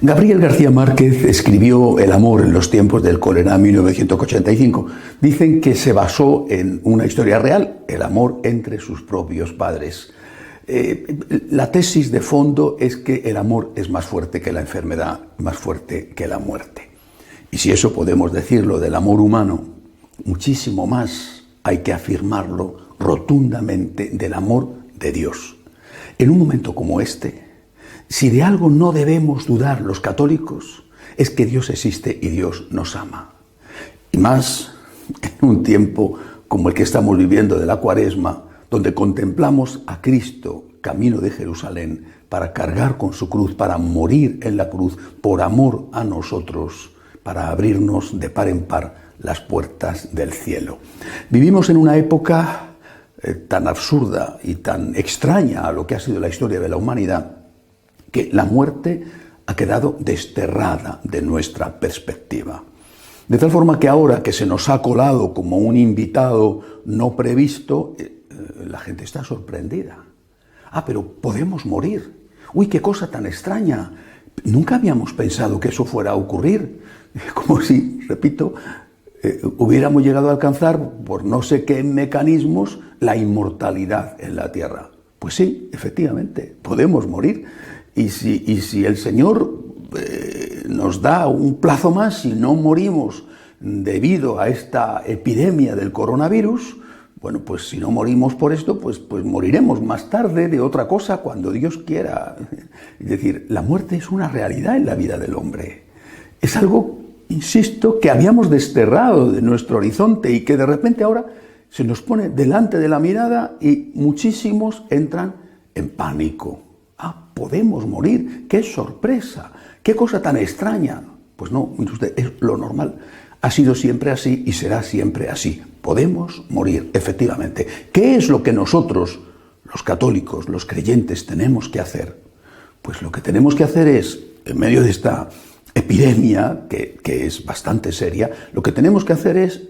Gabriel García Márquez escribió El amor en los tiempos del cólera en 1985. Dicen que se basó en una historia real, el amor entre sus propios padres. La tesis de fondo es que el amor es más fuerte que la enfermedad, más fuerte que la muerte. Y si eso podemos decirlo del amor humano, muchísimo más hay que afirmarlo rotundamente del amor de Dios. En un momento como este, si de algo no debemos dudar los católicos, es que Dios existe y Dios nos ama. Y más en un tiempo como el que estamos viviendo de la Cuaresma, donde contemplamos a Cristo camino de Jerusalén para cargar con su cruz, para morir en la cruz por amor a nosotros, para abrirnos de par en par las puertas del cielo. Vivimos en una época tan absurda y tan extraña a lo que ha sido la historia de la humanidad, que la muerte ha quedado desterrada de nuestra perspectiva. De tal forma que ahora que se nos ha colado como un invitado no previsto, la gente está sorprendida. Pero podemos morir. Uy, qué cosa tan extraña. Nunca habíamos pensado que eso fuera a ocurrir. Como si, repito, hubiéramos llegado a alcanzar, por no sé qué mecanismos, la inmortalidad en la tierra. Pues sí, efectivamente, podemos morir. Y si el Señor nos da un plazo más y no morimos debido a esta epidemia del coronavirus, bueno, pues si no morimos por esto, pues moriremos más tarde de otra cosa cuando Dios quiera. Es decir, la muerte es una realidad en la vida del hombre. Es algo, insisto, que habíamos desterrado de nuestro horizonte y que de repente ahora se nos pone delante de la mirada y muchísimos entran en pánico. Podemos morir, qué sorpresa, qué cosa tan extraña. Pues no, mire usted, es lo normal. Ha sido siempre así y será siempre así. Podemos morir, efectivamente. ¿Qué es lo que nosotros, los católicos, los creyentes, tenemos que hacer? Pues lo que tenemos que hacer es, en medio de esta epidemia, que es bastante seria, lo que tenemos que hacer es,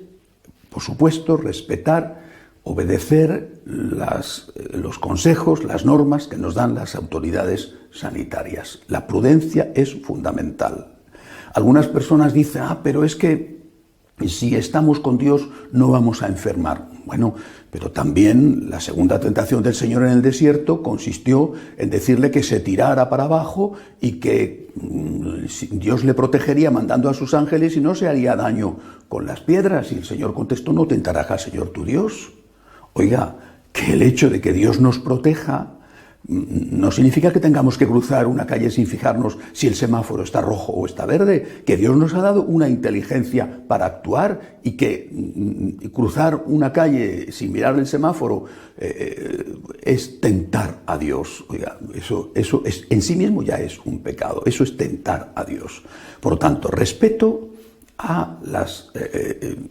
por supuesto, respetar, obedecer los consejos, las normas que nos dan las autoridades sanitarias. La prudencia es fundamental. Algunas personas dicen, pero es que si estamos con Dios no vamos a enfermar. Bueno, pero también la segunda tentación del Señor en el desierto consistió en decirle que se tirara para abajo y que Dios le protegería mandando a sus ángeles y no se haría daño con las piedras. Y el Señor contestó, no tentarás al Señor tu Dios. Oiga, que el hecho de que Dios nos proteja no significa que tengamos que cruzar una calle sin fijarnos si el semáforo está rojo o está verde, que Dios nos ha dado una inteligencia para actuar y que cruzar una calle sin mirar el semáforo es tentar a Dios. Oiga, eso es, en sí mismo ya es un pecado, eso es tentar a Dios. Por lo tanto, respeto a las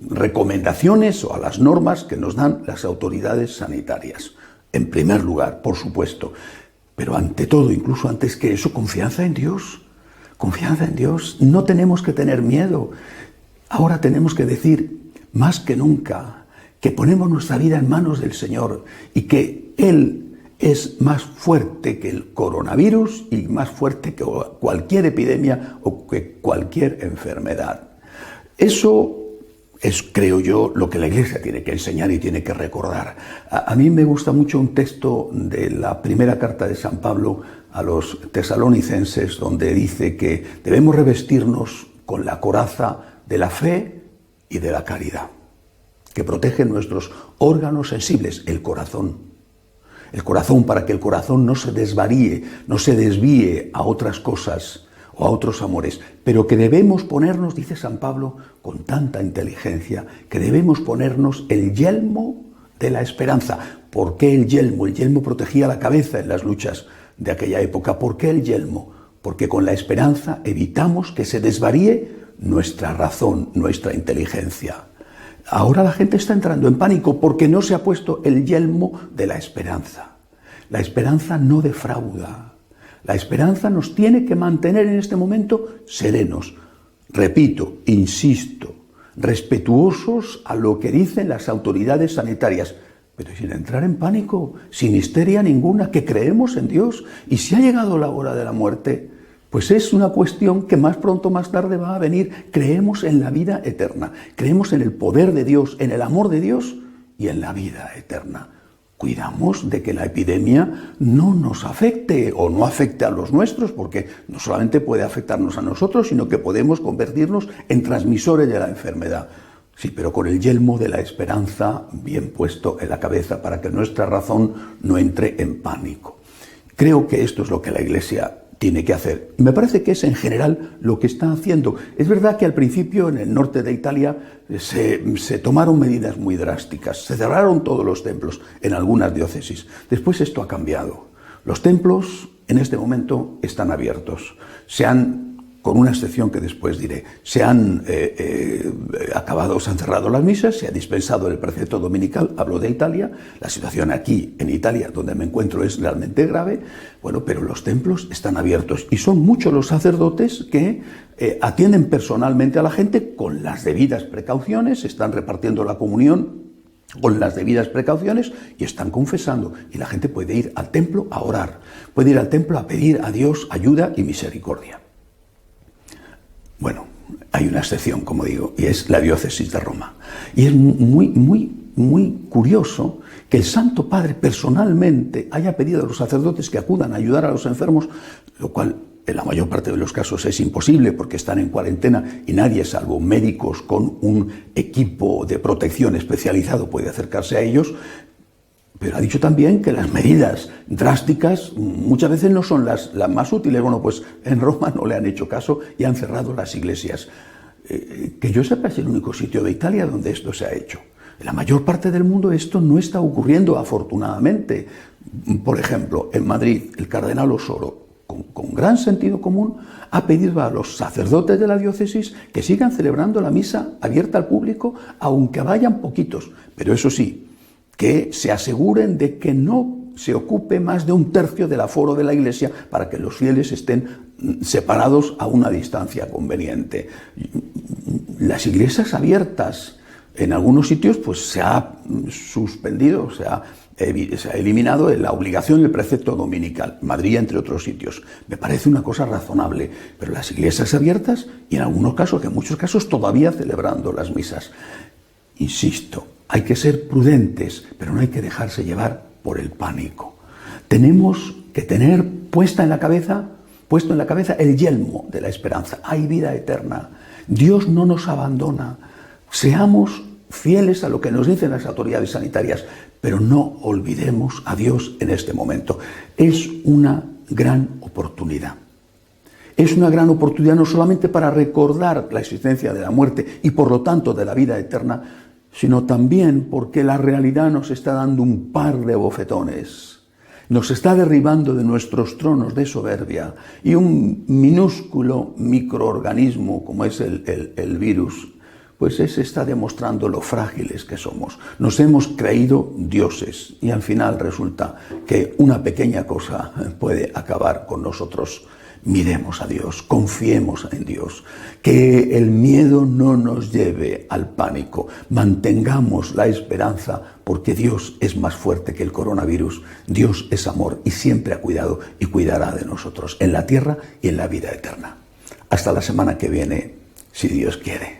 recomendaciones o a las normas que nos dan las autoridades sanitarias. En primer lugar, por supuesto, pero ante todo, incluso antes que eso, confianza en Dios. Confianza en Dios. No tenemos que tener miedo. Ahora tenemos que decir, más que nunca, que ponemos nuestra vida en manos del Señor y que Él es más fuerte que el coronavirus y más fuerte que cualquier epidemia o que cualquier enfermedad. Eso es, creo yo, lo que la Iglesia tiene que enseñar y tiene que recordar. A mí me gusta mucho un texto de la primera carta de San Pablo a los tesalonicenses, donde dice que debemos revestirnos con la coraza de la fe y de la caridad, que protegen nuestros órganos sensibles, el corazón. El corazón, para que el corazón no se desvaríe, no se desvíe a otras cosas o a otros amores, pero que debemos ponernos, dice San Pablo, con tanta inteligencia, que debemos ponernos el yelmo de la esperanza. ¿Por qué el yelmo? El yelmo protegía la cabeza en las luchas de aquella época. ¿Por qué el yelmo? Porque con la esperanza evitamos que se desvaríe nuestra razón, nuestra inteligencia. Ahora la gente está entrando en pánico porque no se ha puesto el yelmo de la esperanza. La esperanza no defrauda. La esperanza nos tiene que mantener en este momento serenos. Repito, insisto, respetuosos a lo que dicen las autoridades sanitarias, pero sin entrar en pánico, sin histeria ninguna, que creemos en Dios. Y si ha llegado la hora de la muerte, Pues es una cuestión que más pronto o más tarde va a venir. Creemos en la vida eterna, creemos en el poder de Dios, en el amor de Dios y en la vida eterna. Cuidamos de que la epidemia no nos afecte o no afecte a los nuestros, porque no solamente puede afectarnos a nosotros, sino que podemos convertirnos en transmisores de la enfermedad. Sí, pero con el yelmo de la esperanza bien puesto en la cabeza para que nuestra razón no entre en pánico. Creo que esto es lo que la Iglesia tiene que hacer. Me parece que es en general lo que está haciendo. Es verdad que al principio en el norte de Italia se tomaron medidas muy drásticas. Se cerraron todos los templos en algunas diócesis. Después esto ha cambiado. Los templos en este momento están abiertos. Con una excepción que después diré, se han cerrado las misas, se ha dispensado el precepto dominical, hablo de Italia, la situación aquí en Italia, donde me encuentro, es realmente grave, bueno, pero los templos están abiertos y son muchos los sacerdotes que atienden personalmente a la gente con las debidas precauciones, están repartiendo la comunión con las debidas precauciones y están confesando. Y la gente puede ir al templo a orar, puede ir al templo a pedir a Dios ayuda y misericordia. Bueno, hay una excepción, como digo, y es la diócesis de Roma. Y es muy curioso que el Santo Padre personalmente haya pedido a los sacerdotes que acudan a ayudar a los enfermos, lo cual en la mayor parte de los casos es imposible porque están en cuarentena y nadie, salvo médicos con un equipo de protección especializado, puede acercarse a ellos. Pero ha dicho también que las medidas drásticas muchas veces no son las más útiles. Bueno, pues en Roma no le han hecho caso y han cerrado las iglesias. Que yo sepa, es el único sitio de Italia donde esto se ha hecho. En la mayor parte del mundo esto no está ocurriendo, afortunadamente. Por ejemplo, en Madrid, el cardenal Osoro, con gran sentido común, ha pedido a los sacerdotes de la diócesis que sigan celebrando la misa abierta al público, aunque vayan poquitos. Pero eso sí, que se aseguren de que no se ocupe más de un tercio del aforo de la iglesia para que los fieles estén separados a una distancia conveniente. Las iglesias abiertas en algunos sitios pues se ha suspendido, se ha eliminado la obligación del precepto dominical, Madrid entre otros sitios. Me parece una cosa razonable, pero las iglesias abiertas y en algunos casos, en muchos casos todavía celebrando las misas. Insisto, hay que ser prudentes, pero no hay que dejarse llevar por el pánico. Tenemos que tener puesto en la cabeza el yelmo de la esperanza. Hay vida eterna. Dios no nos abandona. Seamos fieles a lo que nos dicen las autoridades sanitarias, pero no olvidemos a Dios en este momento. Es una gran oportunidad. Es una gran oportunidad no solamente para recordar la existencia de la muerte y por lo tanto de la vida eterna, sino también porque la realidad nos está dando un par de bofetones. Nos está derribando de nuestros tronos de soberbia y un minúsculo microorganismo como es el virus, pues ese está demostrando lo frágiles que somos. Nos hemos creído dioses y al final resulta que una pequeña cosa puede acabar con nosotros. Miremos a Dios, confiemos en Dios, que el miedo no nos lleve al pánico, mantengamos la esperanza porque Dios es más fuerte que el coronavirus, Dios es amor y siempre ha cuidado y cuidará de nosotros en la tierra y en la vida eterna. Hasta la semana que viene, si Dios quiere.